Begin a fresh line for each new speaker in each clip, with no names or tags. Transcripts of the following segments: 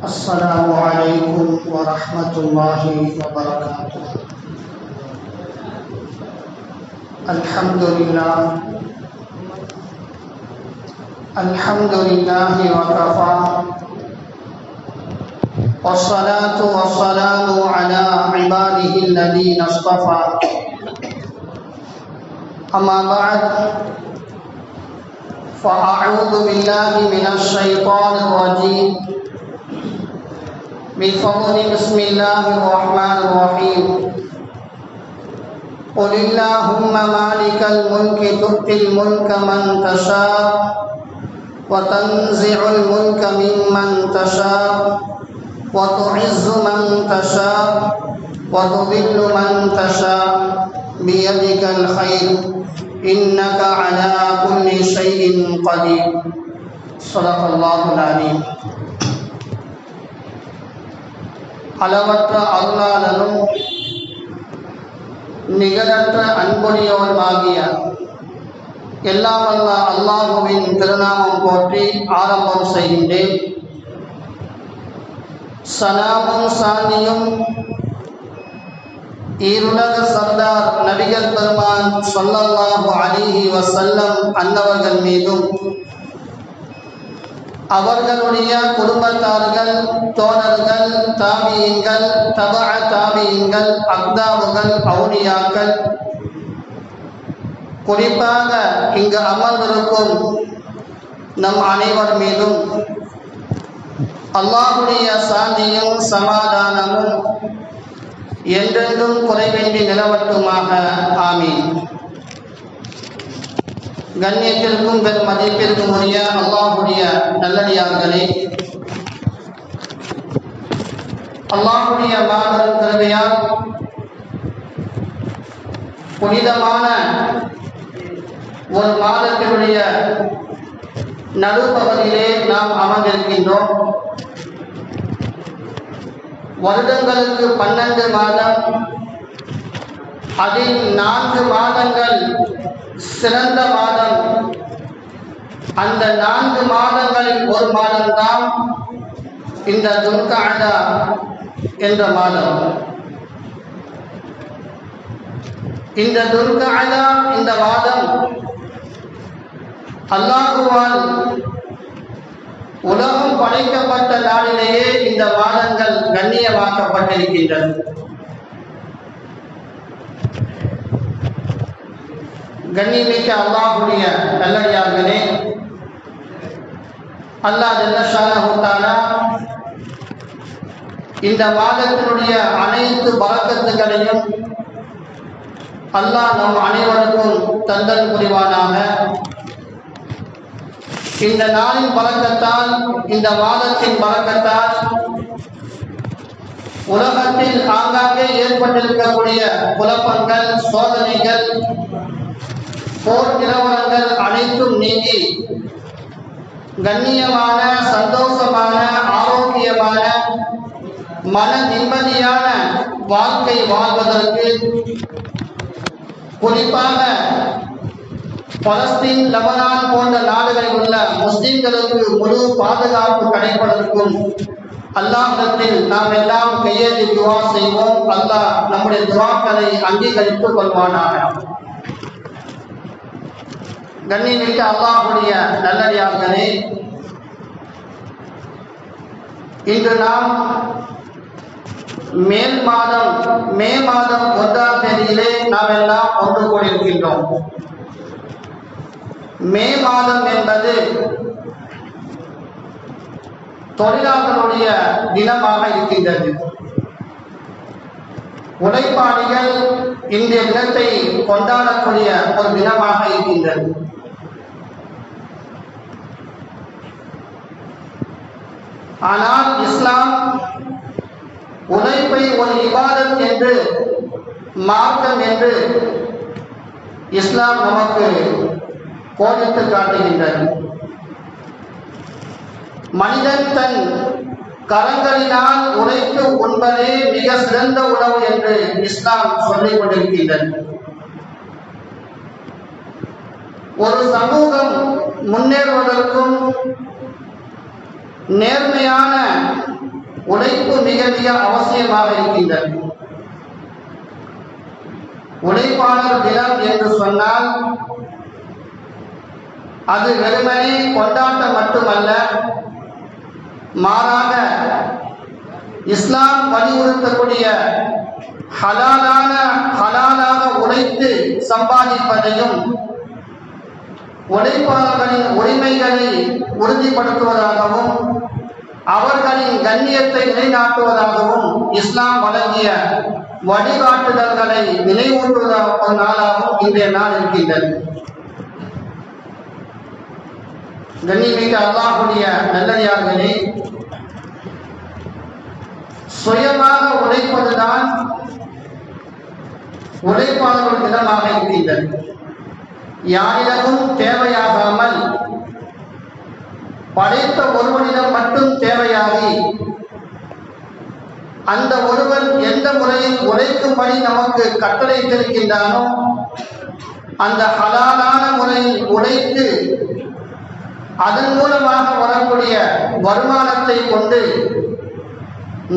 السلام عليكم ورحمة الله وبركاته. الحمد لله وكفى، والصلاة والسلام على عباده الذين اصطفى. أما بعد، فأعوذ بالله من الشيطان الرجيم. بفضل بسم الله الرحمن الرحيم. قل اللهم مالك الملك تؤتي الملك من تشاء وتنزع الملك ممن تشاء وتعز من تشاء وتذل من تشاء بيدك الخير إنك على كل شيء قدير. صدق الله العليم. அளவற்ற அருளாளனும் நிகரற்ற அன்புடையவனுமாகிய எல்லாம் வல்ல அல்லாஹுவின் திருநாமம் போற்றி ஆரம்பம் செய்கின்றேன். சலாமும் சாந்தியும் ஈருலக சர்தார் நபிகள் பெருமான் ஸல்லல்லாஹு அலைஹி வஸல்லம் அன்னவர்கள் மீதும் அவர்களுடைய குடும்பத்தார்கள், தோழர்கள், தாபியீன்கள், தபஅ தாபியீன்கள், அக்தாபுகள், அவுலியாக்கள், குறிப்பாக இங்கு அமர்ந்திருக்கும் நம் அனைவர் மீதும் அல்லாஹ்வுடைய சாந்தியும் சமாதானமும் என்றென்றும் குறைவின்றி நிலவட்டுமாக. ஆமீன். கண்ணியத்திற்கும் பெரும் மதிப்பிற்கும் உரிய அல்லாஹ்வுடைய நல்லடியார்களே, அல்லாஹ்வுடைய மாபெரும் கிருபையால் புனிதமான ஒரு மாதத்தினுடைய நடுப்பகுதியிலே நாம் அமர்ந்திருக்கின்றோம். வருடங்களுக்கு 12 மாதம், அதில் 4 மாதங்கள் சிறந்த மாதம். அந்த 4 மாதங்களில் ஒரு மாதம்தான் இந்த துல்கஅதா என்ற மாதம். இந்த துல்கஅதா இந்த மாதம் அல்லாஹ்வால் உலகம் படைக்கப்பட்ட நாளிலேயே இந்த மாதங்கள் கண்ணியமாக்கப்பட்டிருக்கின்றது. கண்ணியமிக்க அல்லாஹ்வுடைய நல்லடியார்களே, அல்லாஹ் ஜல்ல ஷானஹு தஆலா இந்த மாதத்தினுடைய அனைத்து பரக்கத்துகளையும் அல்லாஹ் நம் அனைவருக்கும் தந்தல் புரிவானாக. இந்த நாளின் பரக்கத்தால், இந்த மாதத்தின் பரக்கத்தால் உலகத்தில் ஆங்காங்கே ஏற்பட்டிருக்கக்கூடிய குழப்பங்கள், சோதனைகள், போர் நிலவரங்கள் அனைத்தும் நீங்கி கண்ணியமான, சந்தோஷமான, ஆரோக்கியமான, மன நிம்மதியான வாழ்க்கை வாழ்வதற்கு, குறிப்பாக பலஸ்தீன், லெபனான் போன்ற நாடுகளில் உள்ள முஸ்லிம்களுக்கு முழு பாதுகாப்பு கிடைப்பதற்கும் அல்லாஹ்விடத்தில் நாம் எல்லாம் கையேந்தி துஆ செய்வோம். அல்லாஹ் நம்முடைய துஆக்களை அங்கீகரித்துக் கொள்வானாக. கண்ணியமிக்க அல்லாஹ்வுடைய நல்லடியார்களே, இன்று நாம் மே மாதம் 1ஆம் தேதியிலே நாம் எல்லாம் ஒன்று கூடியிருக்கின்றோம். மே மாதம் என்பது தொழிலாளர்களுடைய தினமாக இருக்கின்றது. உழைப்பாளிகள் இன்றைய தினத்தை கொண்டாடக்கூடிய ஒரு தினமாக இருக்கின்றது. ஆனால் இஸ்லாம் உழைப்பை ஒரு இபாதத் என்று, மார்க்கம் என்று இஸ்லாம் நமக்கு கோடிட்டு காட்டுகின்றது. மனிதன் தன் கரங்களினால் உழைத்து உண்பதே மிக சிறந்த உணவு என்று இஸ்லாம் சொல்லிக் கொண்டிருக்கின்றது. ஒரு சமூகம் முன்னேறுவதற்கும் நேர்மையான உழைப்பு மிக மிக அவசியமாக இருக்கின்றது. உழைப்பாளர் தினம் என்று சொன்னால் அது வெறுமனே கொண்டாட்டம் மட்டுமல்ல, மாறாக இஸ்லாம் வலியுறுத்தக்கூடிய ஹலாலாக உழைத்து சம்பாதிப்பதையும் உழைப்பாளர்களின் உரிமைகளை உறுதிப்படுத்துவதாகவும் அவர்களின் கண்ணியத்தை நிலைநாட்டுவதாகவும் இஸ்லாம் வழங்கிய வழிகாட்டுதல்களை நினைவூட்டுவதாக நாளாகவும் இன்றைய நாள் இருக்கின்றது. கண்ணியமிக்க அல்லாஹ்வுடைய நல்லடியார்களே, சுயமாக உழைப்பதுதான் உழைப்பாளர்கள் தினமாக இருக்கின்றது. யாரிடமும் தேவையாகாமல் படைத்த ஒருவனிடம் மட்டும் தேவையாகி அந்த ஒருவன் எந்த முறையில் உழைக்கும்படி நமக்கு கட்டளையிட்டிருக்கின்றானோ அந்த ஹலாலான முறையில் உழைத்து அதன் மூலமாக வரக்கூடிய வருமானத்தை கொண்டு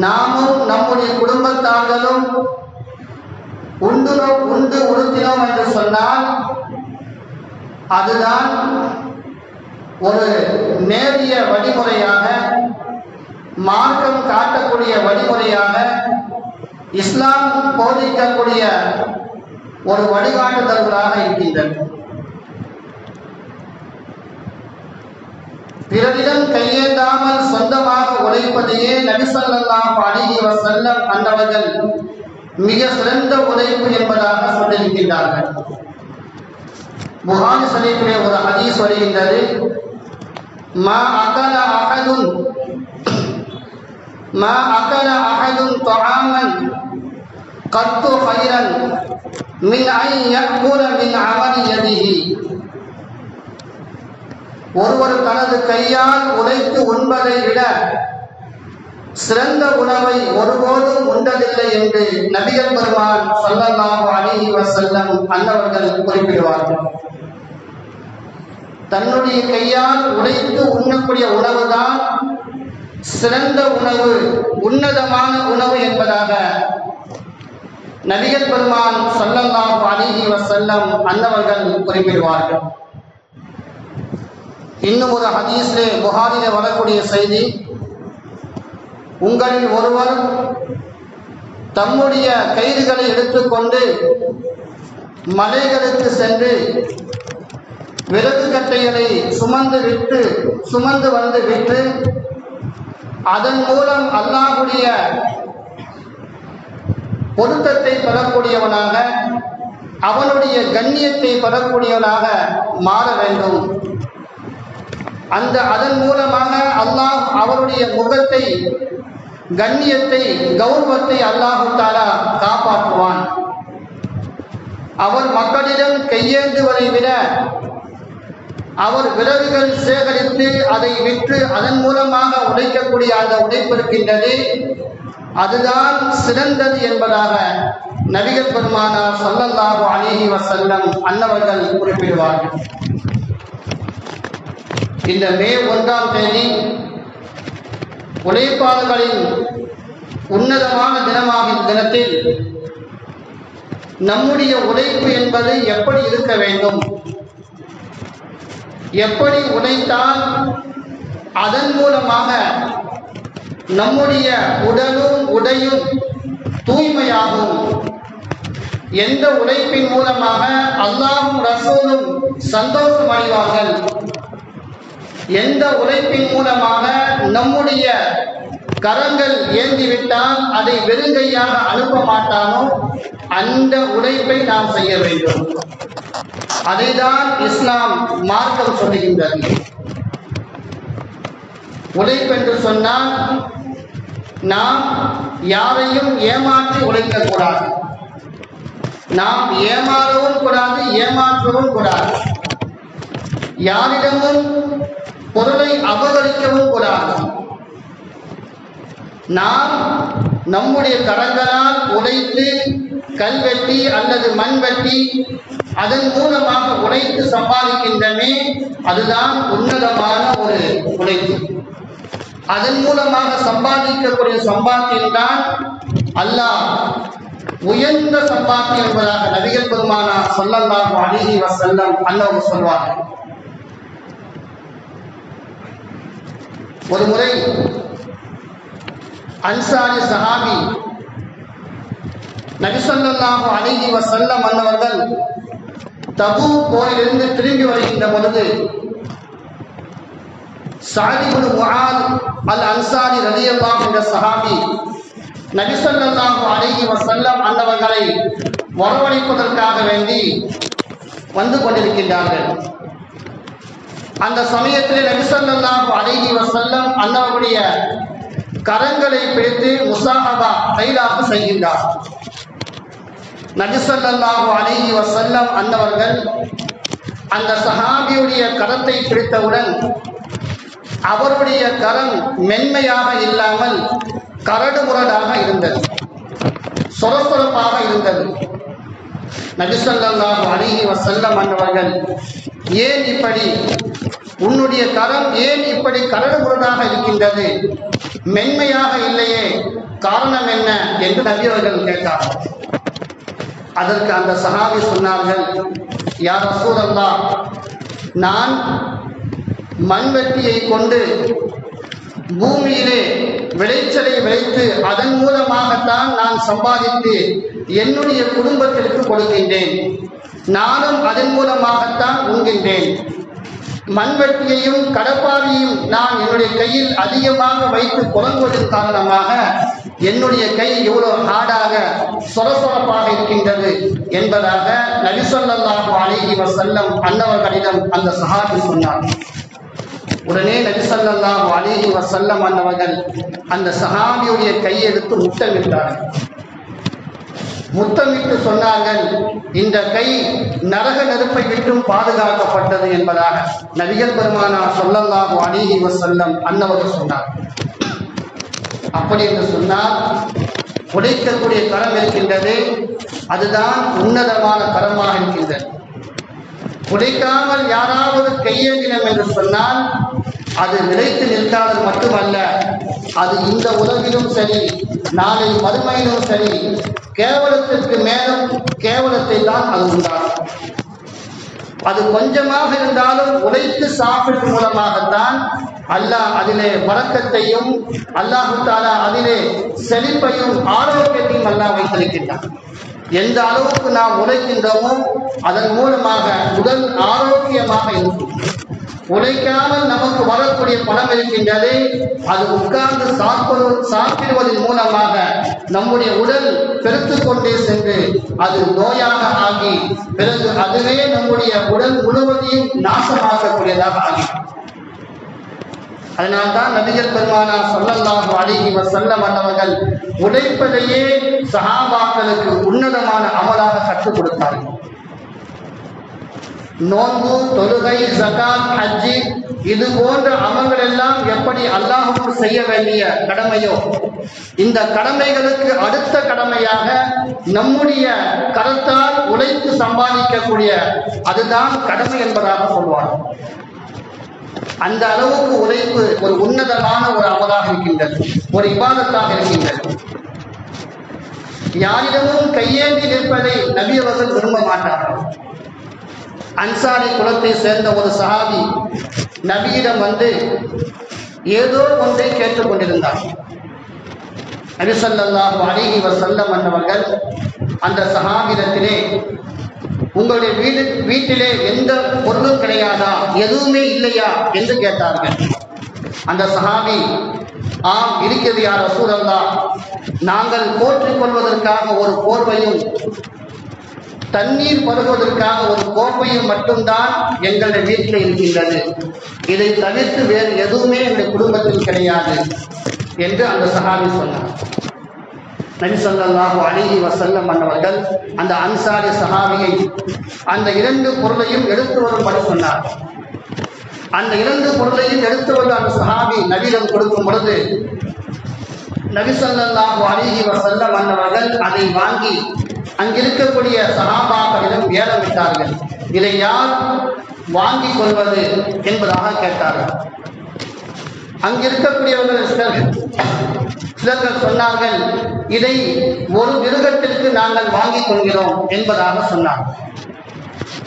நாமும் நம்முடைய குடும்பத்தார்களும் உண்டு உடுத்தினோம் என்று சொன்னால் அதுதான் ஒரு நேரிய வழிமுறையாக, மார்க்கம் காட்டக்கூடிய வழிமுறையாக, இஸ்லாம் போதிக்கக்கூடிய ஒரு வழிகாட்டுதல்களாக இருக்கின்றது. பிறரிடம் கையேந்தாமல் சொந்தமாக உழைப்பதையே நபி ஸல்லல்லாஹு அலைஹி வஸல்லம் அன்னவர்கள் மிக சிறந்த உழைப்பு என்பதாக சொல்லியிருக்கின்றார்கள். புகாரி ஷரீஃபிலே ஒரு ஹதீஸ் வருகின்றது, மா அகல அஹதுன் தஆமன் கத்து கைரன் மின் ஐ யக்குல மின் அமலி யதிஹி. ஒருவர் தனது கையால் உழைத்து உண்பதை விட சிறந்த உணவை ஒருபோதும் உண்டதில்லை என்று நபிகள் பெருமான் ஸல்லல்லாஹு அலைஹி வஸல்லம் அன்னவர்கள் குறிப்பிடுவார்கள். தன்னுடைய கையால் உழைத்து உண்ணக்கூடிய உணவுதான் சிறந்த உணவு, உன்னதமான உணவு என்பதாக நபிகள் பெருமான் ஸல்லல்லாஹு அலைஹி வஸல்லம் அன்னவர்கள் குறிப்பிடுவார்கள். இன்னும் ஒரு ஹதீஸிலே புகாரிலே வரக்கூடிய செய்தி, உங்களில் ஒருவர் தம்முடைய கயிறுகளை எடுத்துக்கொண்டு மலைகளுக்கு சென்று விறகு கட்டைகளை சுமந்து வந்து விட்டு அதன் மூலம் அல்லாஹ்வுடைய பொருத்தத்தை பெறக்கூடியவனாக, அவனுடைய கண்ணியத்தை பெறக்கூடியவனாக மாற வேண்டும். அதன் மூலமாக அல்லாஹ் அவருடைய முகத்தை, கண்ணியத்தை, கௌரவத்தை அல்லாஹு தஆலா காப்பாற்றுவான். அவர் மக்களிடம் கையேந்துவதை விட அவர் விறகுகள் சேகரித்து அதை விற்று அதன் மூலமாக உழைக்கக்கூடிய அந்த உழைப்பு இருக்கின்றது, அதுதான் சிறந்தது என்பதாக நபிகள் பெருமானார் ஸல்லல்லாஹு அலைஹி வஸல்லம் அன்னவர்கள் குறிப்பிடுவார்கள். இந்த மே 1ஆம் தேதி உழைப்பாளர்களின் உன்னதமான தினமாக தினத்தில் நம்முடைய உழைப்பு என்பது எப்படி இருக்க வேண்டும், எப்படி உழைத்தால் அதன் மூலமாக நம்முடைய உடலும் உடையும் தூய்மையாகும், எந்த உழைப்பின் மூலமாக அல்லாஹ்வும் ரசூலும் சந்தோஷம் அடைவார்கள், எந்த உழைப்பின் மூலமாக நம்முடைய கரங்கள் ஏந்திவிட்டால் அதை வெறுங்கையாக அனுப்ப மாட்டானோ அந்த உழைப்பை நாம் செய்ய வேண்டும். அதைதான் இஸ்லாம் மார்க்கம் சொல்லுகின்றது. உழைப்பென்று சொன்னால் நாம் யாரையும் ஏமாற்றி உழைக்கக்கூடாது, நாம் ஏமாறவும் கூடாது, ஏமாற்றவும் கூடாது, யாரிடமும் பொருளை அபகரிக்கவும் கூடாது. நாம் நம்முடைய கரங்களால் உழைத்து கல்வெட்டி அல்லது மண் வெட்டி அதன் மூலமாக உழைத்து சம்பாதிக்கின்றமே, அதுதான் உன்னதமான ஒரு உழைப்பு. அதன் மூலமாக சம்பாதிக்கக்கூடிய சம்பாத்தியம் தான் அல்லாஹ் உயர்ந்த சம்பாத்தியம் என்பதாக நபிகள் பெருமானார் ஸல்லல்லாஹு அலைஹி வஸல்லம் அன்னவர் சொல்வார்கள். ஒரு முறை அன்சாரி சஹாபி நபி ஸல்லல்லாஹு அலைஹி வஸல்லம் அன்னவர்கள் தபூக் போரிலிருந்து திரும்பி வருகின்ற பொழுது ஸஅத் இப்னு முஆத் அல் அன்சாரி ரலியல்லாஹு அன்ஹு சஹாபி நபி ஸல்லல்லாஹு அலைஹி வஸல்லம் அன்னவர்களை வரவழைப்பதற்காக வேண்டி வந்து கொண்டிருக்கின்றார்கள். அந்த சமயத்தில் நபி ஸல்லல்லாஹு அலைஹி வஸல்லம் அன்னவருடைய கரங்களை பிடித்து முஸாஹபா கைலாக செய்கின்றார். நபி ஸல்லல்லாஹு அலைஹி வஸல்லம் அன்னவர்கள் அந்த சஹாபியுடைய கரத்தை பிடித்தவுடன் அவருடைய கரம் மென்மையாக இல்லாமல் கரடு முரடாக இருந்தது, சொரசொரப்பாக இருந்தது. நபி ஸல்லல்லாஹு அலைஹி வஸல்லம் அன்னவர்கள் ஏன் இப்படி, உன்னுடைய கரம் ஏன் இப்படி கரடு முரடாக இருக்கின்றது, மென்மையாக இல்லையே, காரணம் என்ன என்று நபி அவர்கள் கேட்டார்கள். அதற்கு அந்த சஹாபி சொன்னார்கள், யா ரசூலல்லாஹ், நான் மண்வெட்டியை கொண்டு பூமியிலே விளைச்சலை விளைத்து அதன் மூலமாகத்தான் நான் சம்பாதித்து என்னுடைய குடும்பத்திற்கு கொடுக்கின்றேன், நானும் அதன் மூலமாகத்தான் உண்கின்றேன். மண்வெட்டியையும் கடப்பாரியும் நான் என்னுடைய கையில் அதிகமாக வைத்து புறங்குவதன் காரணமாக என்னுடைய கை எவ்வளவு ஹார்டாக சொரசொரப்பாக இருக்கின்றது என்பதாக நபி ஸல்லல்லாஹு அலைஹி வஸல்லம் அன்னவர்களிடம் அந்த சஹாபி சொன்னார். உடனே நபி ஸல்லல்லாஹு அலைஹி வஸல்லம் அன்னவர்கள் அந்த சஹாபியுடைய கையெடுத்து முத்தமிட்டார்கள். முத்தமிட்டு சொன்னார்கள், இந்த கை நரக நெருப்பை விட்டும் பாதுகாக்கப்பட்டது என்பதாக நபிகள் பெருமானார் ஸல்லல்லாஹு அலைஹி வஸல்லம் அன்னவர்கள் சொன்னார். அப்படி என்று சொன்னால் உடைக்கக்கூடிய கரம் இருக்கின்றது, அதுதான் உன்னதமான கரமாக இருக்கின்றது. உடைக்காமல் யாராவது கையேந்தினம் என்று சொன்னால் அது நிலைத்து நிற்காதது மட்டுமல்ல, அது இந்த உலகிலும் சரி நாளை மறுமையிலும் சரி கேவலத்திற்கு மேலும் கேவலத்தை தான் அது உண்டாகும். அது கொஞ்சமாக இருந்தாலும் உழைத்து சாப்பிடும் மூலமாகத்தான் அல்லாஹ் அதிலே வழக்கத்தையும் அல்லாஹு தஆலா அதிலே செழிப்பையும் ஆரோக்கியத்தையும் அல்லாஹ் வைத்திருக்கின்றான். எந்த அளவுக்கு நாம் உழைக்கின்றோமோ அதன் மூலமாக உடல் ஆரோக்கியமாக இருக்கும். உழைக்காமல் நமக்கு வரக்கூடிய பணம் இருக்கின்றது, அது உட்கார்ந்து சாப்பிடுவதன் மூலமாக நம்முடைய உடல் பெருத்துக் கொண்டே சென்று அது நோயாக ஆகி பிறகு அதுவே நம்முடைய உடல் முழுவதையும் நாசமாக்கக்கூடியதாக ஆகி. அதனால்தான் நபிகள் பெருமானார் ஸல்லல்லாஹு அலைஹி வஸல்லம் அவர்கள் உழைப்பதையே சஹாபாக்களுக்கு உன்னதமான அமலாக கற்றுக் கொடுத்தார்கள். நோன்பு, தொழுகை, ஜகாத், ஹஜ்ஜி இது போன்ற அமல்கள் எல்லாம் எப்படி அல்லாஹ்வுக்கு செய்ய வேண்டிய கடமையோ இந்த கடமைகளுக்கு அடுத்த கடமையாக நம்முடைய கரத்தால் உழைத்து சம்பாதிக்கக்கூடிய அதுதான் கடமை என்பதாக சொல்வார்கள். அந்த அளவுக்கு உழைப்பு ஒரு உன்னதமான ஒரு அமலாக இருக்கின்றது, ஒரு இபாதத்தாக இருக்கின்றது. யாரிடமும் கையேந்தி நிற்பதை நபி அவர்கள் விரும்ப மாட்டார்கள். அன்சாரி குலத்தை சேர்ந்த ஒரு சஹாபி நபியிடம் வந்து ஏதோ ஒன்றை கேட்டுக் கொண்டிருந்தார். நபி ஸல்லல்லாஹு அலைஹி வஸல்லம் அவர்கள் அந்த சஹாபியிடத்திலே, உங்களுடைய வீட்டிலே எந்த பொருளும் கிடையாதா, எதுவுமே இல்லையா என்று கேட்டார்கள். அந்த சஹாபி, ஆம் இருக்கிறது யா ரசூலல்லாஹ், நாங்கள் போற்றிக் கொள்வதற்காக ஒரு போர்வையும் தண்ணீர் பருகுவதற்காக ஒரு கோப்பையும் மட்டும்தான் எங்களுடைய வீட்டில் இருக்கின்றது, இதை தவிர்த்து வேறு எதுவுமே எங்களுடைய குடும்பத்தில் கிடையாது என்று அந்த சஹாபி சொன்னார். நபி ஸல்லல்லாஹு அலைஹி வஸல்லம் அவர்கள் அந்த அன்சாரி சஹாபியை அந்த இரண்டு பொருளையும் எடுத்து வரும்படி சொன்னார். அந்த இரண்டு பொருளையும் எடுத்து வந்து அந்த சஹாபி நபியிடம் கொடுக்கும் பொழுது நபி ஸல்லல்லாஹு அலைஹி வஸல்லம் அவர்கள் அதை வாங்கி அங்கிருக்கக்கூடிய சஹாபாக்களிடம் ஏலமிட்டார்கள். இதை யார் வாங்கிக் கொள்வது என்பதாக கேட்டார்கள். அங்கிருக்கக்கூடியவர்கள் சிலர்கள் சொன்னார்கள், இதை ஒரு மிருகத்திற்கு நாங்கள் வாங்கிக் கொள்கிறோம் என்பதாக சொன்னார்கள்.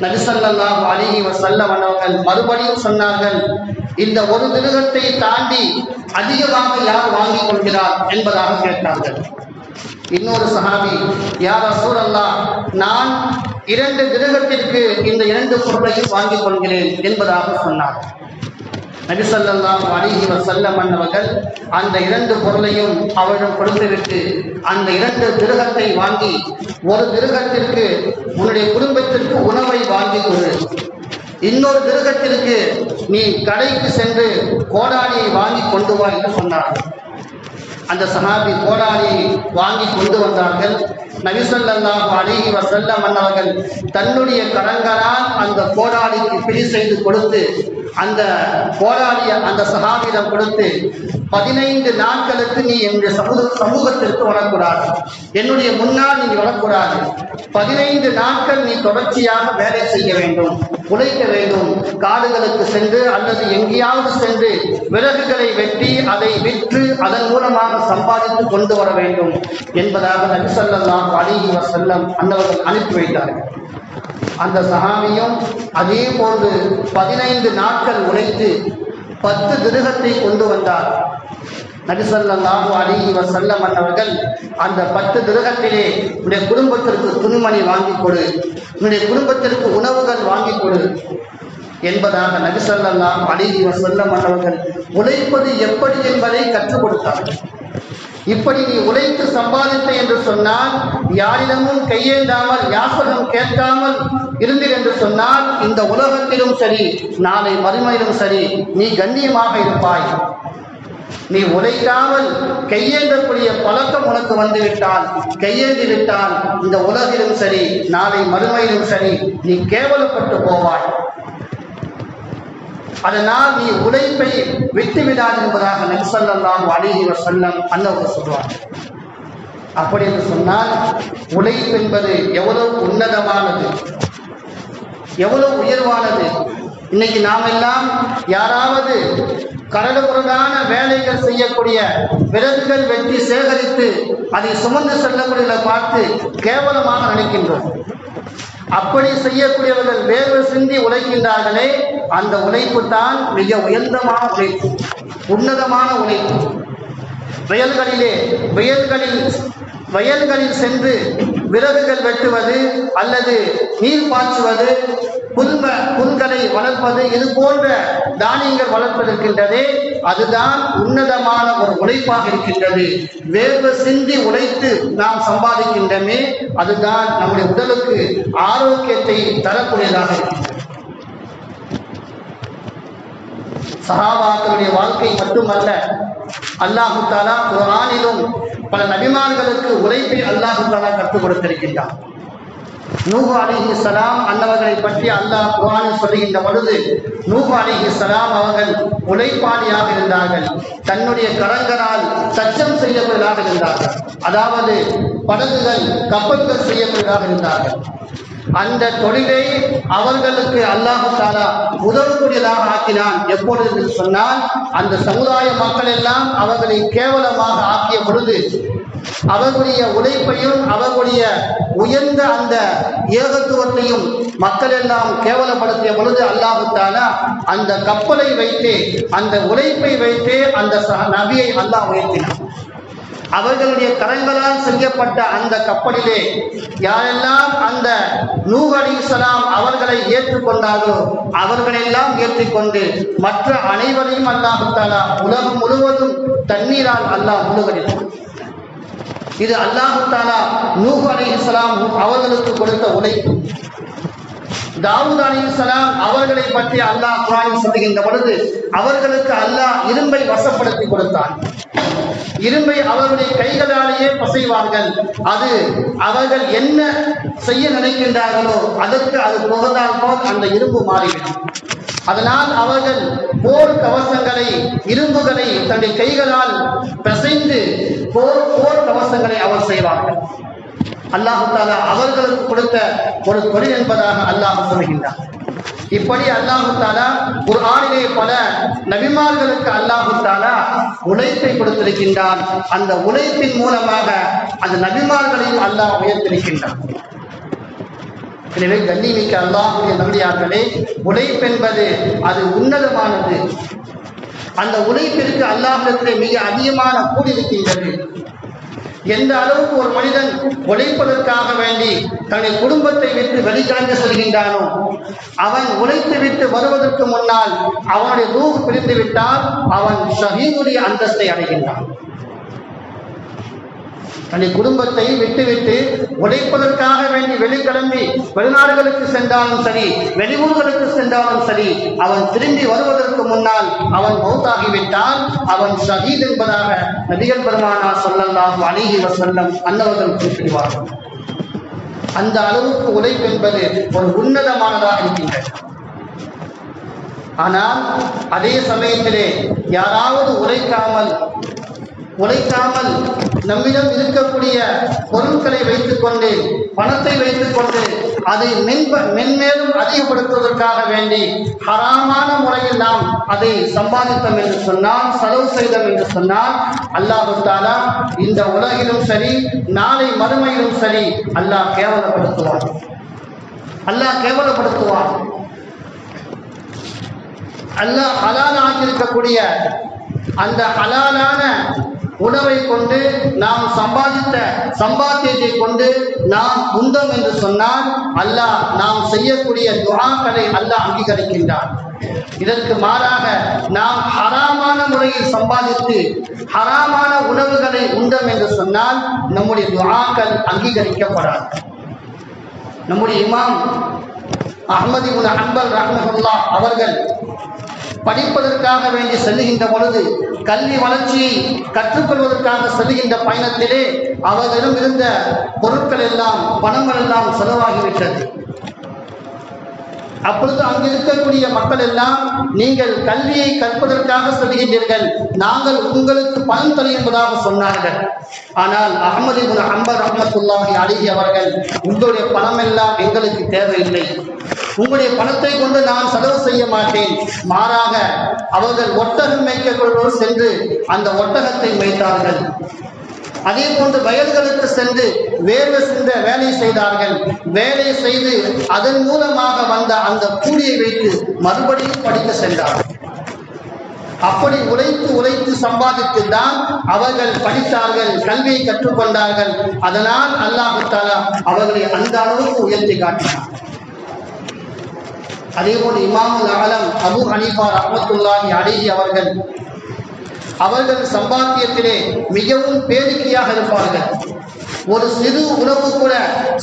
நபி ஸல்லல்லாஹு அலைஹி வஸல்லம் அவர்கள் மறுபடியும் சொன்னார்கள், இந்த ஒரு மிருகத்தை தாண்டி அதிகமாக யார் வாங்கிக் கொள்கிறார் என்பதாக கேட்டார்கள். இன்னொரு சஹாபி, யா ரசூலல்லாஹ், நான் 2 மிருகத்திற்கு இந்த 2 பொருளையும் வாங்கிக் கொள்கிறேன் என்பதாக சொன்னார். நபி ஸல்லல்லாஹு அலைஹி வஸல்லம் அவர்கள் அந்த 2 பொருளையும் அவரிடம் கொடுத்துவிட்டு அந்த 2 மிருகத்தை வாங்கி, ஒரு மிருகத்திற்கு உன்னுடைய குடும்பத்திற்கு உணவை வாங்கி கொடு, இன்னொரு மிருகத்திற்கு நீ கடைக்கு சென்று கோடாலியை வாங்கி கொண்டு வா என்று சொன்னார்கள். அந்த சஹாபி கோடாலியை வாங்கி கொண்டு வந்தார்கள். நபி ஸல்லல்லாஹு அலைஹி வஸல்லம் அவர்கள் தன்னுடைய கரங்களால் அந்த கோடாலிக்கு பிடி செய்து கொடுத்து அந்த கோடாலியை அந்த சஹாபியிடம் கொடுத்து, 15 நாட்களுக்கு நீ என்னுடைய சமூகத்திற்கு வரக்கூடாது, என்னுடைய முன்னால் நீ வரக்கூடாது, 15 நாட்கள் நீ தொடர்ச்சியாக வேலை செய்ய வேண்டும், உழைக்க வேண்டும், காடுகளுக்கு சென்று அல்லது எங்கேயாவது சென்று விறகுகளை வெட்டி அதை விற்று அதன் மூலமாக சம்பாதித்து கொண்டு வர வேண்டும் என்பதாக நபி ஸல்லல்லாஹு அலைஹி வஸல்லம் அன்னவர்கள் அனுப்பி வைத்தார்கள். அந்த சஹாபியும் அதே போன்று 15 நாட்கள் உழைத்து 10 திரகத்தை கொண்டு வந்தார். நபி ஸல்லல்லாஹு அலைஹி வஸல்லம் அவர்கள் அந்த 10 திரகத்திலே உன்னுடைய குடும்பத்திற்கு துணிமணி வாங்கி கொடு, உன்னுடைய குடும்பத்திற்கு உணவுகள் வாங்கி கொடு என்பதாக நபி ஸல்லல்லாஹு அலைஹி வஸல்லம் அவர்கள் உழைப்பது எப்படி என்பதை கற்றுக் கொடுத்தார்கள். இப்படி நீ உழைத்து சம்பாதித்த என்று சொன்னால், யாரிடமும் கையேந்தாமல் யாசகம் கேட்காமல் இருந்தீர் என்று சொன்னால், இந்த உலகத்திலும் சரி நாளை மறுமையிலும் சரி நீ கண்ணியமாக இருப்பாய். நீ உழைக்காமல் கையேந்தக்கூடிய பழக்கம் உனக்கு வந்துவிட்டால், கையேந்தி விட்டால், இந்த உலகிலும் சரி நாளை மறுமையிலும் சரி நீ கேவலப்பட்டு போவாய். அதனால் நீ உழைப்பை விட்டுவிடாது என்பதாக நபி ஸல்லல்லாஹு அலைஹி வஸல்லம் அன்னவர்கள் சொல்வார். அப்படி என்று சொன்னால், உழைப்பு என்பது எவ்வளவு உன்னதமானது, எவ்வளவு உயர்வானது. இன்னைக்கு நாம் எல்லாம் யாராவது கரடுமுரடான வேலைகள் செய்யக்கூடிய விறகுகள் வெட்டி சேகரித்து அதை சுமந்து செல்லக்கூடியவர்களை பார்த்து கேவலமாக நினைக்கின்றோம். அப்படி செய்யக்கூடியவர்கள் வேர்வை சிந்தி உழைக்கின்றார்களே, அந்த உழைப்பு தான் மிக உயர்ந்தமான உழைப்பு, உன்னதமான உழைப்பு. வயல்களில் சென்று விறகுகள் வெட்டுவது அல்லது நீர் பாய்ச்சுவது, புல்களை வளர்ப்பது, இது போன்ற தானியங்கள் வளர்ப்பதற்கின்றதே, அதுதான் உன்னதமான ஒரு உழைப்பாக இருக்கின்றது. வேர்வை சிந்தி உழைத்து நாம் சம்பாதிக்கின்றமே, அதுதான் நம்முடைய உடலுக்கு ஆரோக்கியத்தை தரக்கூடியதாக இருக்கின்றது. சஹாபாக்களுடைய வாழ்க்கை மட்டுமல்ல, அல்லாஹு தஆலா குர்ஆனிலும் பல நபிமார்களுக்கு உழைப்பை அல்லாஹு தஆலா கற்றுக் கொடுத்திருக்கின்றார். நூஹ் அலைஹிஸ்ஸலாம் அன்னவர்களை பற்றி அல்லாஹ் குர்ஆனில் சொல்லுகின்ற பொழுது, நூஹ் அலைஹிஸ்ஸலாம் அவர்கள் உழைப்பாளியாக இருந்தார்கள். தன்னுடைய கரங்களால் சச்சம் செய்யக்கூடியதாக இருந்தார்கள், அதாவது படகுகள் கப்பல்கள் செய்யக்கூடியதாக இருந்தார்கள். அந்த தொழிலை அவர்களுக்கு அல்லாஹ் தஆலா உதவக்கூடியதாக ஆக்கினான். எப்பொழுது என்று சொன்னால், அந்த சமுதாய மக்கள் எல்லாம் அவர்களை கேவலமாக ஆக்கிய பொழுது, அவர்களுடைய உழைப்பையும் அவர்களுடைய உயர்ந்த அந்த ஏகத்துவத்தையும் மக்கள் எல்லாம் கேவலப்படுத்திய பொழுது, அல்லாஹ் தஆலா அந்த கப்பலை வைத்தே, அந்த உழைப்பை வைத்தே அந்த நபியை அல்லாஹ் உயர்த்தினார். அவர்களுடைய கரங்களால் செய்யப்பட்ட அந்த கப்பலிலே யாரெல்லாம் அந்த நூஹ் அலைஹிஸ்ஸலாம் அவர்களை ஏற்றுக்கொண்டார்களோ அவர்களெல்லாம் ஏற்றுக்கொண்டு மற்ற அனைவரையும் அல்லாஹ் தஆலா உலகம் முழுவதும் தண்ணீரால் அல்லாஹ் முழுகடித்தார். இது அல்லாஹ் தஆலா நூஹ் அலைஹிஸ்ஸலாம் அவர்களுக்கு கொடுத்த உழைப்பு. தாவூத் அலைஹிஸ்ஸலாம் அவர்களை பற்றி அல்லாஹ் குர்ஆனில் சொல்லுகின்ற பொழுது, அவர்களுக்கு அல்லாஹ் இரும்பை வசப்படுத்தி கொடுத்தான். இரும்பை அவருடைய கைகளாலேயே பசைவார்கள். அது அவர்கள் என்ன செய்ய நினைக்கின்றார்களோ அதற்கு அது புகழ்ந்தால் போல் அந்த இரும்பு மாறிவிடும். அதனால் அவர்கள் போர் கவசங்களை, இரும்புகளை தன்னுடைய கைகளால் பிசைந்து போர் கவசங்களை அவர் செய்வார்கள். அல்லாஹ் தஆலா அவர்களுக்கு கொடுத்த ஒரு தொழில் என்பதாக அல்லாஹ் சொல்கின்றார். இப்படி அல்லாஹு தஆலா குர்ஆனிலே பல நபிமார்களுக்கு அல்லாஹு தஆலா உழைப்பை கொடுத்திருக்கின்றான். அந்த உழைப்பின் மூலமாக அந்த நபிமார்களையும் அல்லாஹ் உயர்த்திருக்கின்றான். எனவே கண்ணியமிக்க அல்லாஹ்வுடைய நல்லடியார்களே, உழைப்பென்பது அது உன்னதமானது. அந்த உழைப்பிற்கு அல்லாஹ்விடத்திலே மிக அதிகமான கூலி இருக்கின்றது. எந்த அளவுக்கு ஒரு மனிதன் உழைப்பதற்காக வேண்டி தன்னுடைய குடும்பத்தை விட்டு வெளிக்கிழந்து செல்கின்றானோ, அவன் உழைத்து விட்டு வருவதற்கு முன்னால் அவனுடைய ரூஹ் பிரிந்து விட்டால் அவன் ஷஹீதுடைய அந்தஸ்தை அடைகின்றான். தன்னுடைய குடும்பத்தை விட்டுவிட்டு உழைப்பதற்காக வேண்டி வெளிக்கிளம்பி வெளிநாடுகளுக்கு சென்றாலும் சரி, வெளியூர்களுக்கு சென்றாலும் சரி, அவன் திரும்பி வருவதற்கு முன்னால் அவன் மௌத்தாகிவிட்டால் அவன் ஷஹீத் என்பதாக நபிகள் பெருமானார் ஸல்லல்லாஹு அலைஹி வஸல்லம் அன்னவர்கள் குறிப்பிடுவார்கள். அந்த அளவுக்கு உழைப்பு என்பது ஒரு உன்னதமானதாக இருக்கின்றது. ஆனால் அதே சமயத்திலே யாராவது உழைக்காமல் நம்மிடம் இருக்கக்கூடிய பொருட்களை வைத்துக் கொண்டு, பணத்தை வைத்துக் கொண்டு அதை மென்மேலும் அதிகப்படுத்துவதற்காக வேண்டி ஹராமான முறையில் நாம் அதை சம்பாதித்தோம் என்று சொன்னால், செலவு செய்தோம் என்று சொன்னால், அல்லாஹ் தஆலா இந்த உலகிலும் சரி நாளை மறுமையிலும் சரி அல்லாஹ் கேவலப்படுத்துவான். அல்லாஹ் ஹலால் ஆகியிருக்கக்கூடிய அந்த ஹலாலான உணவை கொண்டு நாம் சம்பாதித்த சம்பாத்தியத்தை கொண்டு நாம் உந்தோம் என்று சொன்னால் அல்லாஹ் நாம் செய்யக்கூடிய துஆக்களை அல்லாஹ் அங்கீகரிக்கின்றான். இதற்கு மாறாக நாம் ஹராமான முறையில் சம்பாதித்து ஹராமான உணவுகளை உண்டோம் என்று சொன்னால் நம்முடைய துஆக்கள் அங்கீகரிக்கப்படாது. நம்முடைய இமாம் அஹ்மது இப்னு ஹம்பல் ரஹ்மத்துல்லாஹ் அவர்கள் படிப்பதற்காக வேண்டி செல்லுகின்ற பொழுது, கல்வி வளர்ச்சியை கற்றுக்கொள்வதற்காக செல்லுகின்ற பயணத்திலே அவர்களிடம் இருந்த பொருட்கள் எல்லாம், பணங்கள் எல்லாம் செலவாகிவிட்டது. அப்பொழுது அங்கு இருக்கக்கூடிய மக்கள் எல்லாம், நீங்கள் கல்வியை கற்பதற்காக செல்கின்றீர்கள், நாங்கள் உங்களுக்கு பலன் தரும் என்பதாக சொன்னார்கள். ஆனால் அஹ்மது இப்னு ஹம்பல் ரஹ்மத்துல்லாஹி அலைஹி அவர்கள், உங்களுடைய பணம் எல்லாம் எங்களுக்கு தேவையில்லை, உங்களுடைய பணத்தை கொண்டு நான் செலவு செய்ய மாட்டேன், மாறாக அவர்கள் ஒட்டகம் மேய்க்கொள்வோர் சென்று அந்த ஒட்டகத்தை மேய்த்தார்கள். அதே போன்று வயல்களுக்கு சென்று வேர்வை சிந்த வேலை செய்தார்கள். வேலை செய்து அதன் மூலமாக வந்த அந்த கூலியை வைத்து மறுபடியும் படிக்க சென்றார்கள். அப்படி உழைத்து சம்பாதித்து தான் அவர்கள் படித்தார்கள், கல்வியை கற்றுக்கொண்டார்கள். அதனால் அல்லாஹ் தஆலா அவர்களை அந்த அளவுக்கு உயர்த்தி காட்டினார். அதேபோல் இமாமுல் ஆலம் அபூ ஹனீஃபா ரஹ்மத்துல்லாஹி அலைஹி அவர்கள் சம்பாத்தியத்திலே மிகவும் பேரிக்கையாக இருப்பார்கள். ஒரு சிறு உணவு கூட,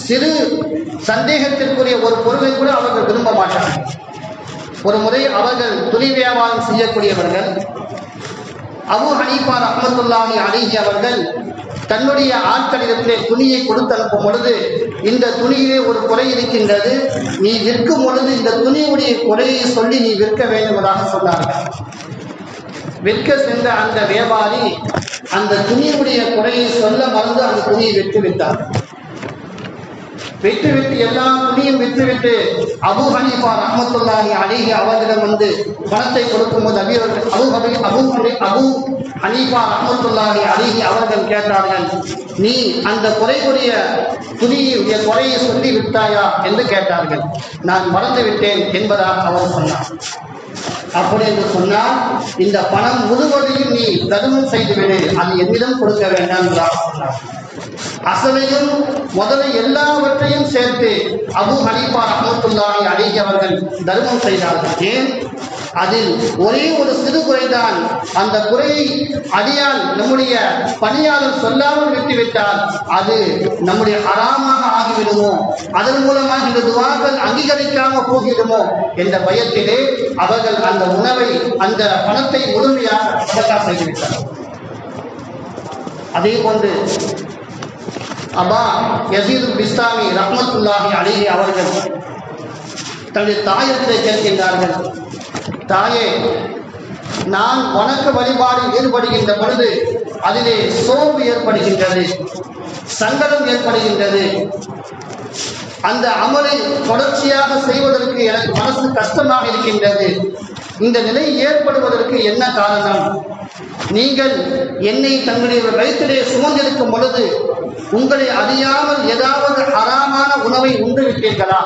சிறு சந்தேகத்திற்குரிய ஒரு பொருளை கூட அவர்கள் விரும்ப மாட்டார்கள். ஒரு முறை அவர்கள் துணி வியாபாரம் செய்யக்கூடியவர்கள். அபூ ஹனீஃபா ரஹ்மத்துல்லாஹி அலைஹி அவர்கள் தன்னுடைய ஆட்களிடத்திலே துணியை கொடுத்து அனுப்பும் பொழுது, இந்த துணியிலே ஒரு குறை இருக்கின்றது, நீ விற்கும் பொழுது இந்த துணியுடைய குறையை சொல்லி நீ விற்க வேண்டும் என்பதாக சொன்னார்கள். விற்க சென்ற அந்த வியாபாரி அந்த துணியுடைய குறையை சொல்ல மறந்து அந்த துணியை விற்றுவிட்டார். விட்டுவிட்டு எல்லா துணியும் விற்றுவிட்டு அபூ ஹனீஃபா ரஹ்மத்துல்லாஹி அலைஹி அவர்களிடம் வந்து பணத்தை கொடுக்கும்போது அபூ ஹனீஃபா ரஹ்மத்துல்லாஹி அலைஹி அவர்கள் கேட்டார்கள், நீ அந்த குறைக்குரிய துணியுடைய குறையை சொல்லி விட்டாயா என்று கேட்டார்கள். நான் மறந்து விட்டேன் என்பதாக அவர் சொன்னார். அப்படி என்று சொன்னால், இந்த பணம் முழுவதையும் நீ தர்மம் செய்துவிடு, அது என்னிடம் கொடுக்க வேண்டாம் என்றார் சொன்னார். அசலையும் முதல்ல எல்லாவற்றையும் சேர்த்து அபூ ஹனீஃபா ரஹ்மத்துல்லாஹி அலைஹி அவர்கள் தர்மம் செய்தார்கள். ஏன்? அதில் ஒரே ஒரு சிறு குறைதான். அந்த குறையை அடியால் நம்முடைய பணியாளர் சொல்லாமல் விட்டுவிட்டால் அது நம்முடைய ஹராமாக ஆகிவிடுமோ, அதன் மூலமாக இந்த துஆக்கள் அங்கீகரிக்காமல் போகிடுமோ என்ற பயத்திலே அவர்கள் அந்த உணவை, அந்த பணத்தை முழுமையாக சதகா செய்துவிட்டார். அதே போன்று அபா யஸீது பிஸ்தாமி ரஹ்மத்துல்லாஹி அலைஹி அவர்கள் தன்னுடைய தாயிடத்தை கேட்கின்றார்கள், தாயே, நான் வணக்க வழிபாடில் ஈடுபடுகின்ற பொழுது அதிலே சோர்வு ஏற்படுகின்றது, சங்கடம் ஏற்படுகின்றது. அந்த அமலை தொடர்ச்சியாக செய்வதற்கு எனக்கு மனசு கஷ்டமாக இருக்கின்றது. இந்த நிலை ஏற்படுவதற்கு என்ன காரணம்? நீங்கள் என்னை தங்களுடைய வயிற்றிலே சுமந்திருக்கும் பொழுது உங்களை அறியாமல் ஏதாவது ஹராமான உணவை உண்டு விட்டீர்களா?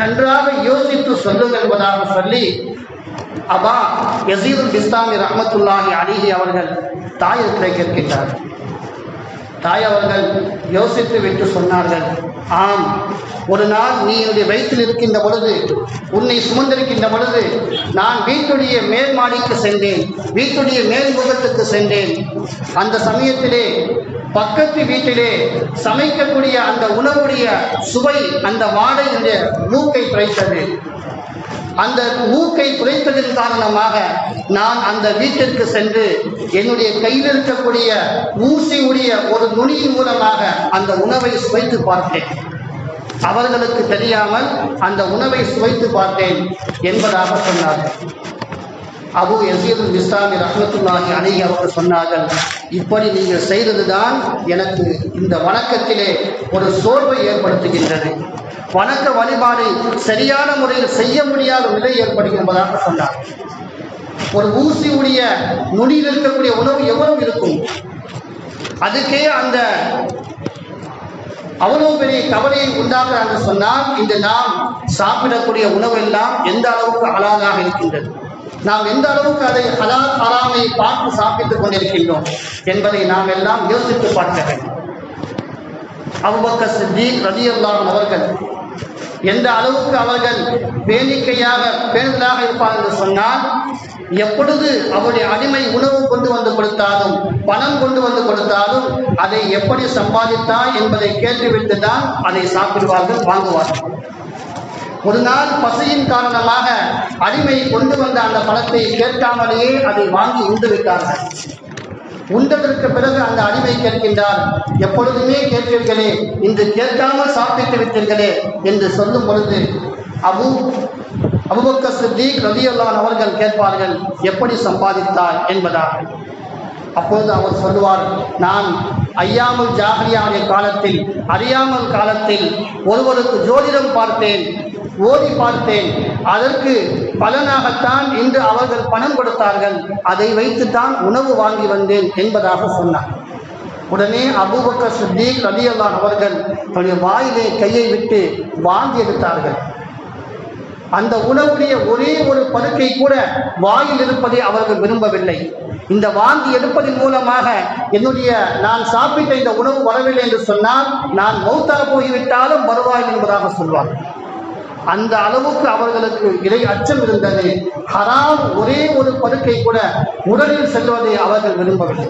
நன்றாக யோசித்து சொல்லுங்கள் என்பதாக சொல்லி அபா யஸீதுல் பிஸ்தாமி ரஹ்மத்துல்லாஹி அலைஹி அவர்கள் தாயிடத்திலே கேட்கின்றார். தாய் அவர்கள் யோசித்து விட்டு சொன்னார்கள், ஆம், ஒரு நாள் நீ என்னுடைய வயிற்றில் இருக்கின்ற பொழுது, உன்னை சுமந்திருக்கின்ற பொழுது நான் வீட்டுடைய மேல் மாடிக்கு சென்றேன், வீட்டுடைய மேல் முகத்துக்கு சென்றேன். அந்த சமயத்திலே பக்கத்து வீட்டிலே சமைக்கக்கூடிய அந்த உணவுடைய சுவை, அந்த வாடையுடைய மூக்கை துளைத்தது. அந்த மூக்கை துளைத்ததின் காரணமாக நான் அந்த வீட்டிற்கு சென்று என்னுடைய கையில் இருக்கக்கூடிய ஊசியுடைய ஒரு நுனியின் மூலமாக அந்த உணவை சுவைத்து பார்த்தேன். அவர்களுக்கு தெரியாமல் அந்த உணவை சுவைத்து பார்த்தேன் என்பதாக சொன்னார்கள். அபு யஸீதுல் பிஸ்தாமி ரஹ்மத்துல்லாஹி அலைஹி அவர்கள் சொன்னார்கள், இப்படி நீங்கள் செய்ததுதான் எனக்கு இந்த வணக்கத்திலே ஒரு சோர்வை ஏற்படுத்துகின்றது. வணக்க வழிபாடு சரியான முறையில் செய்ய முடியாத நிலை ஏற்படுகின்றதாக சொன்னார். ஒரு ஊசியுடைய நுனியில் இருக்கக்கூடிய உணவு எவ்வளவு இருக்கும்? அதுக்கே அந்த அவ்வளவு பெரிய கவலையை உண்டாக்குறாங்க சொன்னால், இந்த நாம் சாப்பிடக்கூடிய உணவு எல்லாம் எந்த அளவுக்கு ஹலாலாக இருக்கின்றது, நாம் எந்த அளவுக்கு அதை ஹலால் ஹராமை பார்த்து சாப்பிட்டுக் கொண்டிருக்கின்றோம் என்பதை நாம் எல்லாம் யோசித்து பார்க்க வேண்டும். அபூபக்கர் சித்தீக் ரலியல்லாஹு அன்ஹு அவர்கள் எந்த அளவுக்கு அவர்கள் பேணுதலாக இருப்பார் என்று சொன்னால், எப்பொழுது அவருடைய அடிமை உணவு கொண்டு வந்து கொடுத்தாலும், பணம் கொண்டு வந்து கொடுத்தாலும் அதை எப்படி சம்பாதித்தார் என்பதை கேட்டுவிட்டு தான் அதை சாப்பிடுவார்கள், வாங்குவார்கள். ஒரு நாள் பசியின் காரணமாக அடிமை கொண்டு வந்த அந்த பணத்தை கேட்காமலேயே அதை வாங்கி உண்டு விட்டார்கள். உண்டதற்கு பிறகு அந்த அடிமை கேட்கின்றார், எப்பொழுதுமே கேட்பீர்களே, இன்று கேட்காமல் சாப்பிட்டு விட்டீர்களே என்று சொல்லும் பொழுது அபூபக்கர் சித்தீக் ரலியல்லாஹு அன்ஹு அவர்கள் கேட்பார்கள், எப்படி சம்பாதித்தார் என்பதாக. அப்பொழுது அவர் சொல்லுவார், நான் ஐயாமுல் ஜாஹிலியாவுடைய காலத்தில், அறியாமல் காலத்தில் ஒருவருக்கு ஜோதிடம் பார்த்தேன், ஓதி பார்த்தேன், அதற்கு பலனாகத்தான் இன்று அவர்கள் பணம் கொடுத்தார்கள், அதை வைத்துத்தான் உணவு வாங்கி வந்தேன் என்பதாக சொன்னார். உடனே அபூபக்கர் சித்தீக் ரலியல்லாஹு அன்ஹு அவர்கள் தன்னுடைய வாயிலே கையை விட்டு வாந்தி எடுத்தார்கள். அந்த உணவுடைய ஒரே ஒரு பருக்கை கூட வாயில் இருப்பதை அவர்கள் விரும்பவில்லை. இந்த வாந்தி எடுப்பதன் மூலமாக நான் சாப்பிட்ட இந்த உணவு வரவில்லை என்று சொன்னால் நான் மௌத்தா போய்விட்டாலும் வருவாய் என்பதாக சொல்வார். அந்த அளவுக்கு அவர்களுக்கு இறை அச்சம் இருந்தது. ஹராம் ஒரே ஒரு பருக்கை கூட உடலில் செல்வதை அவர்கள் விரும்பவில்லை.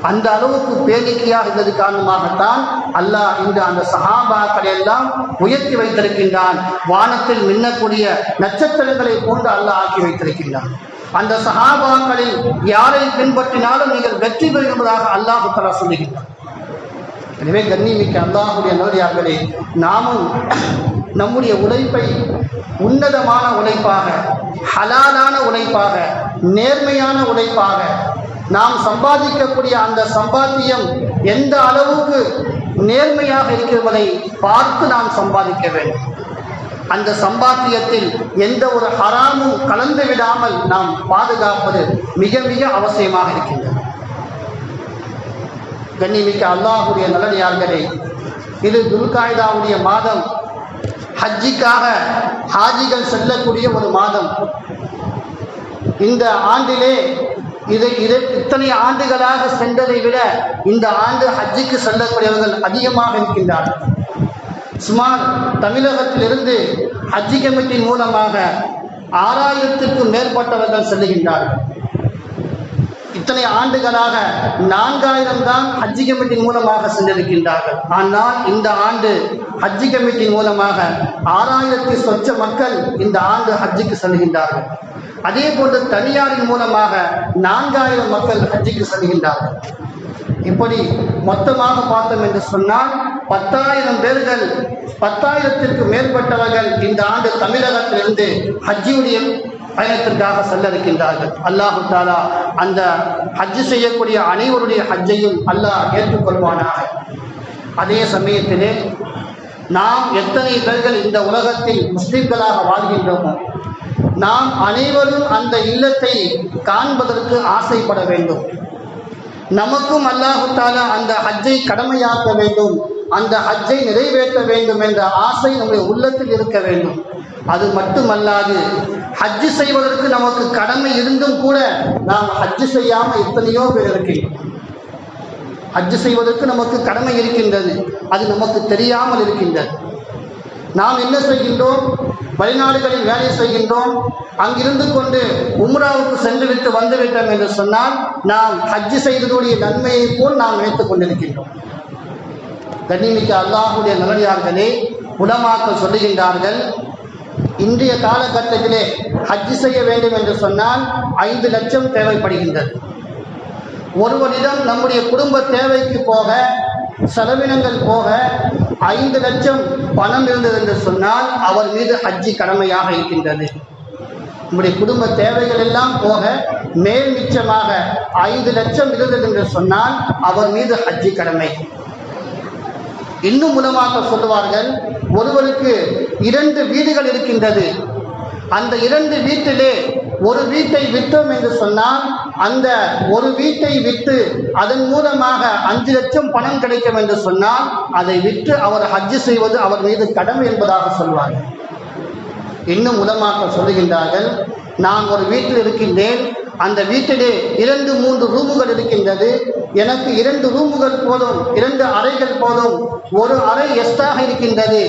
அந்த அளவுக்கு பேரிக்கையாக இருந்தது காரணமாகத்தான் அல்லாஹ் இன்று அந்த சஹாபாக்களை எல்லாம் உயர்த்தி வைத்திருக்கின்றான். வானத்தில் மின்னக்கூடிய நட்சத்திரங்களை போன்று அல்லாஹ் ஆக்கி வைத்திருக்கின்றான். அந்த சஹாபாக்களில் யாரை பின்பற்றினாலும் நீங்கள் வெற்றி பெறுவதாக அல்லாஹ் தஆலா சொல்லுகின்றான். எனவே கண்ணியமிக்க அல்லாஹ்வுடைய நல்லடியார்களே, நாமும் நம்முடைய உழைப்பை உன்னதமான உழைப்பாக, ஹலாலான உழைப்பாக, நேர்மையான உழைப்பாக, நாம் சம்பாதிக்கக்கூடிய அந்த சம்பாத்தியம் எந்த அளவுக்கு நேர்மையாக இருக்கிறதை பார்த்து நாம் சம்பாதிக்க வேண்டும். அந்த சம்பாத்தியத்தில் எந்த ஒரு ஹராமும் கலந்து விடாமல் நாம் பாதுகாப்பது மிக மிக அவசியமாக இருக்கின்றது. கண்ணியமிக்க அல்லாஹ்வுடைய நல்லடியார்களே, இது துல்காய்தாவுடைய மாதம், ஹஜ்ஜிக்காக ஹாஜிகள் செல்லக்கூடிய ஒரு மாதம். இந்த ஆண்டிலே இத்தனை ஆண்டுகளாக சென்றதை விட இந்த ஆண்டு ஹஜ்ஜிக்கு செல்லக்கூடியவர்கள் அதிகமாக இருக்கின்றார்கள். சுமார் தமிழகத்திலிருந்து ஹஜ்ஜி கமிட்டியின் மூலமாக 6000க்கும் மேற்பட்டவர்கள் செல்லுகின்றார்கள். இத்தனை ஆண்டுகளாக 4000 தான் ஹஜ்ஜி கமிட்டியின் மூலமாக சென்றிருக்கின்றார்கள். ஆனால் இந்த ஆண்டு ஹஜ்ஜி கமிட்டியின் மூலமாக 6000 சொச்ச மக்கள் இந்த ஆண்டு ஹஜ்ஜிக்கு செல்கின்றார்கள். அதே போன்று தனியாரின் மூலமாக 4000 மக்கள் ஹஜ்ஜிக்கு செல்கின்றார்கள். இப்படி மொத்தமாக பார்த்தோம் என்று சொன்னால் 10,000 பேர்கள், 10,000ற்கு மேற்பட்டவர்கள் இந்த ஆண்டு தமிழகத்திலிருந்து ஹஜ்ஜியுடைய பயணத்திற்காக செல்ல இருக்கின்றார்கள். அல்லாஹு தஆலா அந்த ஹஜ்ஜு செய்யக்கூடிய அனைவருடைய ஹஜ்ஜையும் அல்லாஹ் ஏற்றுக்கொள்வானாக. அதே சமயத்திலே நாம் எத்தனை பேர்கள் இந்த உலகத்தில் முஸ்லிம்களாக வாழ்கின்றோமோ நாம் அனைவரும் அந்த இல்லத்தை காண்பதற்கு ஆசைப்பட வேண்டும். நமக்கும் அல்லாஹ் தஆலா அந்த ஹஜ்ஜை கடமையாக்க வேண்டும், அந்த ஹஜ்ஜை நிறைவேற்ற வேண்டும் என்ற ஆசை நம்முடைய உள்ளத்தில் இருக்க வேண்டும். அது மட்டுமல்லாது ஹஜ்ஜு செய்வதற்கு நமக்கு கடமை இருந்தும் கூட நாம் ஹஜ்ஜு செய்யாமல் எத்தனையோ பேர் இருக்கின்றோம். ஹஜ்ஜு செய்வதற்கு நமக்கு கடமை இருக்கின்றது, அது நமக்கு தெரியாமல் இருக்கின்றது. நாம் என்ன செய்கின்றோம்? வெளிநாடுகளில் வேலை செய்கின்றோம், அங்கிருந்து கொண்டு உம்ராவுக்கு சென்றுவிட்டு வந்துவிட்டோம் என்று சொன்னால் நாம் ஹஜ்ஜு செய்ததுடைய நன்மையை போல் நாம் நினைத்துக் கொண்டிருக்கின்றோம். கண்ணியமிக்க அல்லாஹ்வுடைய நல்லடியார்களே, உலமாக்கள் சொல்லுகின்றார்கள், இன்றைய காலகட்டத்திலே ஹஜ்ஜு செய்ய வேண்டும் என்று சொன்னால் 5 லட்சம் தேவைப்படுகின்றது. ஒருவரிடம் நம்முடைய குடும்ப தேவைக்கு போக, செலவினங்கள் போக 5 லட்சம் பணம் இருந்தது என்று சொன்னால் அவர் மீது ஹஜ்ஜி கடமையாக இருக்கின்றது. நம்முடைய குடும்ப தேவைகள் எல்லாம் போக மேல் மிச்சமாக 5 லட்சம் இருந்தது என்று சொன்னால் அவர் மீது ஹஜ்ஜி கடமை. இன்னும் மூலமாக சொல்லுவார்கள், ஒருவருக்கு 2 வீடுகள் இருக்கின்றது, அந்த 2 வீட்டிலே ஒரு வீட்டை விற்றோம் என்று சொன்னால் அந்த ஒரு வீட்டை விற்று அதன் மூலமாக 5 லட்சம் பணம் கிடைக்கும் என்று சொன்னால் அதை விற்று அவர் ஹஜ்ஜு செய்வது அவர் மீது கடமை என்பதாக சொல்வார்கள். இன்னும் உலமாக்கள் சொல்லுகின்றார்கள், நான் ஒரு வீட்டில் இருக்கின்றேன், அந்த வீட்டிலே 2-3 ரூமுகள் இருக்கின்றது, எனக்கு 2 ரூமுகள் போதும், 2 அறைகள் போதும், ஒரு அறை எஸ்டாக இருக்கின்றது,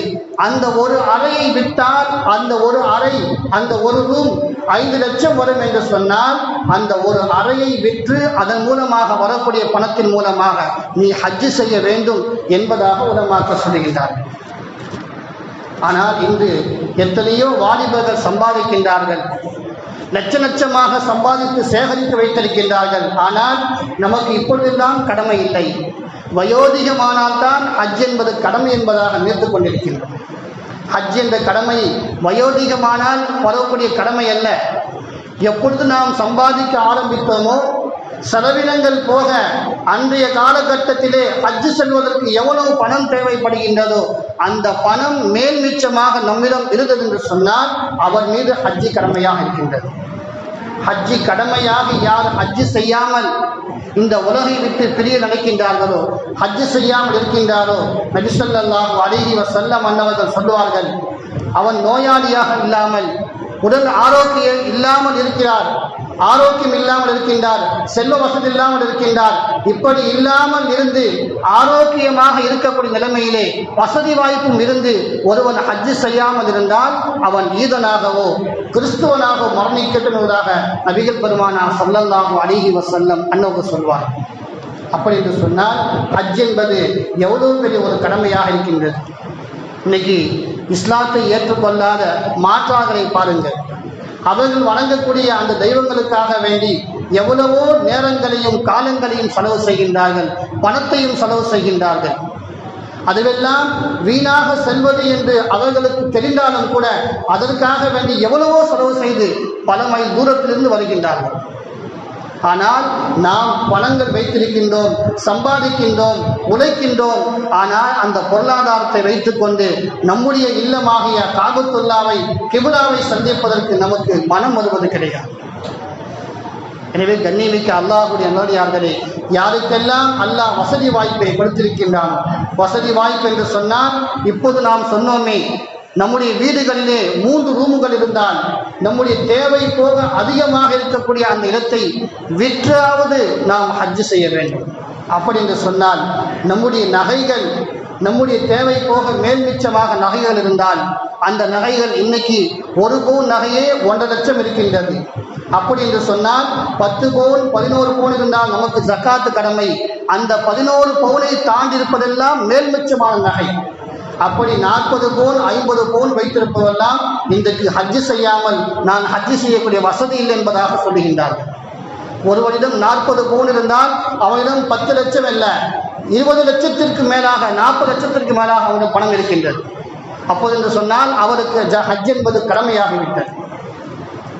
அந்த ஒரு அறையை விட்டால் அந்த ஒரு அறை, அந்த ஒரு ரூம் 5 லட்சம் வரும் என்று சொன்னால் அந்த ஒரு அறையை விற்று அதன் மூலமாக வரக்கூடிய பணத்தின் மூலமாக நீ ஹஜ்ஜு செய்ய வேண்டும் என்பதாக உலமாக்கள் சொல்லுகின்றார்கள். ஆனால் இன்று எத்தனையோ வாலிபர்கள் சம்பாதிக்கின்றார்கள், லட்ச லட்சமாக சம்பாதித்து சேகரித்து வைத்திருக்கின்றார்கள். ஆனால் நமக்கு இப்பொழுதெல்லாம் கடமை இல்லை. வயோதிகமானால்தான் ஹஜ் என்பது கடமை என்பதாக நினைத்துக் கொண்டிருக்கின்றோம். ஹஜ் என்ற கடமை வயோதிகமானால் வரக்கூடிய கடமை அல்ல. எப்பொழுது நாம் சம்பாதிக்க ஆரம்பித்தோமோ, செலவினங்கள் போக அன்றைய காலகட்டத்திலே ஹஜ்ஜு செல்வதற்கு எவ்வளவு பணம் தேவைப்படுகின்றதோ அந்த பணம் மேல் மிச்சமாக நம்மிடம் இருந்தது என்று சொன்னால் அவர் மீது ஹஜ்ஜி கடமையாக இருக்கின்றது. ஹஜ்ஜி கடமையாக யார் ஹஜ்ஜு செய்யாமல் இந்த உலகை விட்டு பிரிய நினைக்கின்றார்களோ, ஹஜ்ஜு செய்யாமல் இருக்கின்றாரோ, நபி ஸல்லல்லாஹு அலைஹி வஸல்லம் அன்னவர்கள் சொல்லுவார்கள், அவன் நோயாளியாக இல்லாமல் உடல் ஆரோக்கியம் இல்லாமல் இருக்கிறார், ஆரோக்கியம் இல்லாமல் இருக்கின்றார், செல்வ வசதி இல்லாமல் இருக்கின்றார், இப்படி இல்லாமல் இருந்து ஆரோக்கியமாக இருக்கக்கூடிய நிலைமையிலே வசதி வாய்ப்பும் இருந்து ஒருவன் ஹஜ்ஜு செய்யாமல் இருந்தால் அவன் ஈதனாகவோ கிறிஸ்துவனாகவோ மரணிக்கட்டும் என்பதாக நபிகள் பெருமானார் ஸல்லல்லாஹு அலைஹி வஸல்லம் அன்னவர்கள் சொல்வார். அப்படி என்று சொன்னால் ஹஜ் என்பது எவ்வளவு பெரிய ஒரு கடமையாக இருக்கின்றது. இன்னைக்கு இஸ்லாத்தை ஏற்றுக்கொள்ளாத மாற்றார்களை பாருங்கள், அவர்கள் வணங்கக்கூடிய அந்த தெய்வங்களுக்காக வேண்டி எவ்வளவோ நேரங்களையும் காலங்களையும் செலவு செய்கின்றார்கள், பணத்தையும் செலவு செய்கின்றார்கள். அதுவெல்லாம் வீணாக செல்வது என்று அவர்களுக்கு தெரிந்தாலும் கூட அதற்காக வேண்டி எவ்வளவோ செலவு செய்து பல மைல் தூரத்திலிருந்து வருகின்றார்கள். ஆனால் நாம் பணங்கள் வைத்திருக்கின்றோம், சம்பாதிக்கின்றோம், உழைக்கின்றோம். ஆனால் அந்த பொருளாதாரத்தை வைத்துக்கொண்டு நம்முடைய இல்லமாகிய காபத்துல்லாவை கிப்லாவை சந்திப்பதற்கு நமக்கு மனம் வருவது கிடையாது. எனவே கண்ணியமிக்க அல்லாஹ்வுடைய நல்லடியார்களே, யாருக்கெல்லாம் அல்லாஹ் வசதி வாய்ப்பை கொடுத்திருக்கின்றான், வசதி வாய்ப்பு என்று சொன்னால் இப்போது நாம் சொன்னோமே, நம்முடைய வீடுகளிலே 3 ரூமுகள் இருந்தால் நம்முடைய தேவை போக அதிகமாக இருக்கக்கூடிய அந்த இடத்தை விற்றாவது நாம் ஹஜ்ஜு செய்ய வேண்டும். அப்படி என்று சொன்னால் நம்முடைய நகைகள், நம்முடைய தேவை போக மேல் மிச்சமாக நகைகள் இருந்தால் அந்த நகைகள் இன்னைக்கு 1 பவுன் நகையே 1.5 லட்சம் இருக்கின்றது. அப்படி என்று சொன்னால் 10 பவுன் 11 பவுன் இருந்தால் நமக்கு ஜக்காத்து கடமை. அந்த 11 பவுனை தாண்டி இருப்பதெல்லாம் மேல் மிச்சமான நகை. அப்படி 40 பவுன் 50 பவுன் வைத்திருப்பதெல்லாம் இன்றைக்கு ஹஜ்ஜு செய்யாமல் நான் ஹஜ்ஜு செய்யக்கூடிய வசதி இல்லை என்பதாக சொல்லுகின்றார்கள். ஒருவரிடம் 40 பவுன் இருந்தால் அவனிடம் 10 லட்சம் அல்ல 20 லட்சத்திற்கு மேலாக 40 லட்சத்திற்கு மேலாக அவனுக்கு பணம் இருக்கின்றது. அப்போது என்று சொன்னால் அவருக்கு ஹஜ் என்பது கடமையாகிவிட்டது.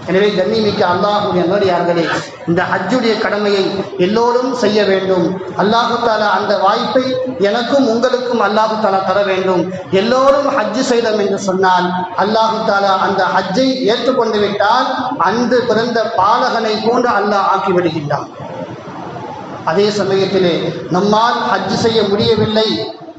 எனவே கண்ணியமிக்க அல்லாஹ்வுடைய நல்லடியார்களே, இந்த ஹஜ்ஜுடைய கடமையை எல்லோரும் செய்ய வேண்டும். அல்லாஹு தாலா அந்த வாய்ப்பை எனக்கும் உங்களுக்கும் அல்லாஹு தாலா தர வேண்டும். எல்லோரும் ஹஜ்ஜு செய்தோம் என்று சொன்னால் அல்லாஹு தாலா அந்த ஹஜ்ஜை ஏற்றுக்கொண்டு விட்டால் அன்று பிறந்த பாலகனை போன்று அல்லாஹ் ஆக்கிவிடுகின்றான். அதே சமயத்திலே நம்மால் ஹஜ்ஜு செய்ய முடியவில்லை,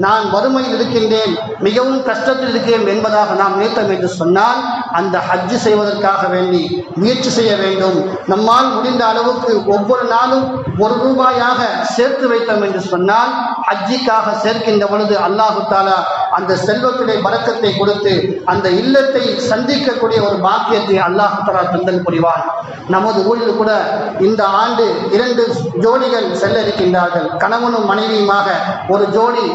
நான் வறுமையில் இருக்கின்றேன், மிகவும் கஷ்டத்தில் இருக்கிறேன் என்பதாக நாம் நினைத்தோம் என்று சொன்னால் அந்த ஹஜ்ஜு செய்வதற்காக வேண்டி முயற்சி செய்ய வேண்டும். நம்மால் முடிந்த அளவுக்கு ஒவ்வொரு நாளும் ₹1 சேர்த்து வைத்தோம் என்று சொன்னால் ஹஜ்ஜிக்காக சேர்க்கின்ற பொழுது அல்லாஹு தாலா அந்த செல்வத்திலே பரக்கத்தை கொடுத்து அந்த இல்லத்தை சந்திக்கக்கூடிய ஒரு பாக்கியத்தை அல்லாஹு தாலா தந்தல் புரிவான். நமது ஊரில் கூட இந்த ஆண்டு 2 ஜோடிகள் செல்ல இருக்கின்றார்கள். கணவனும் மனைவியுமாக ஒரு ஜோடி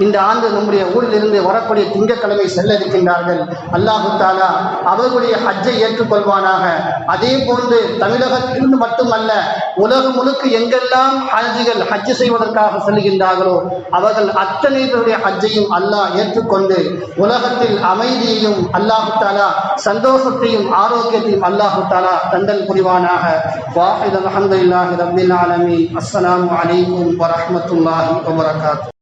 இந்த ஆண்டு நம்முடைய ஊரில் இருந்து வரக்கூடிய திங்கட்கிழமை செல்ல இருக்கின்றார்கள். அல்லாஹு தாலா அவர்களுடைய ஹஜ்ஜை ஏற்றுக்கொள்வானாக. அதே போன்று தமிழகத்திலிருந்து மட்டுமல்ல, உலகம் முழுக்க எங்கெல்லாம் ஹஜ்ஜிகள் ஹஜ்ஜு செய்வதற்காக செல்கின்றார்களோ அவர்கள் அத்தனை பேருடைய ஹஜ்ஜையும் அல்லாஹ் ஏற்றுக்கொண்டு உலகத்தில் அமைதியையும் அல்லாஹு தாலா சந்தோஷத்தையும் ஆரோக்கியத்தையும் அல்லாஹு தாலா தந்தல் புரிவானாக. வாஹித் அல்ஹம்துலில்லாஹி ரப்பில் ஆலமீன். அஸ்ஸலாமு அலைக்கும் வரஹ்மத்துல்லாஹி வபரகாத்துஹு.